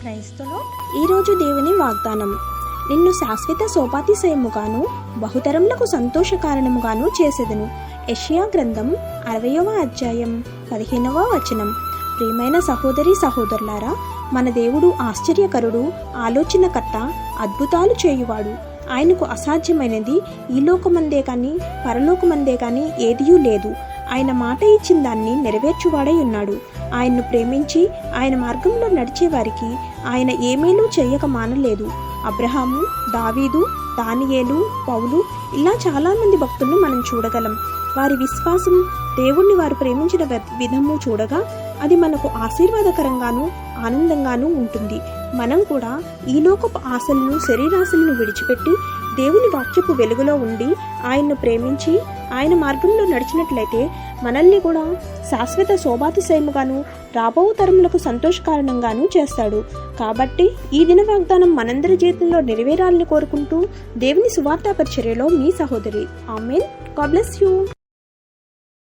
క్రైస్తలో ఈరోజు దేవుని వాగ్దానం, నిన్ను శాశ్వత సోపాతిశయముగాను బహుతరములకు సంతోష కారణముగాను చేసేదను. యెషయా గ్రంథం 60వ అధ్యాయం 15వ వచనం. ప్రియమైన సహోదరి సహోదరులారా, మన దేవుడు ఆశ్చర్యకరుడు, ఆలోచనకర్త, అద్భుతాలు చేయువాడు. ఆయనకు అసాధ్యమైనది ఈ లోకమందే కానీ పరలోకమందే కానీ ఏదియూ లేదు. ఆయన మాట ఇచ్చిన దాన్ని నెరవేర్చువాడై ఉన్నాడు. ఆయన్ను ప్రేమించి ఆయన మార్గంలో నడిచే వారికి ఆయన ఏమేలూ చేయక మానలేదు. అబ్రహాము, దావీదు, దానియేలు, పౌలు ఇలా చాలామంది భక్తులను మనం చూడగలం. వారి విశ్వాసం, దేవుణ్ణి వారు ప్రేమించిన విధము చూడగా అది మనకు ఆశీర్వాదకరంగాను ఆనందంగానూ ఉంటుంది. మనం కూడా ఈ లోకపు ఆశలను, శరీరాశలను విడిచిపెట్టి దేవుని వాక్యపు వెలుగులో ఉండి ఆయన్ను ప్రేమించి ఆయన మార్గంలో నడిచినట్లయితే మనల్ని కూడా శాశ్వత శోభాతిశయముగాను రాబో తరములకు సంతోషకారణంగాను చేస్తాడు. కాబట్టి ఈ దిన వాగ్దానం మనందరి జీవితంలో నెరవేరాలని కోరుకుంటూ దేవుని సువార్తా పరిచర్యలో మీ సహోదరి. ఆమేన్. God bless you.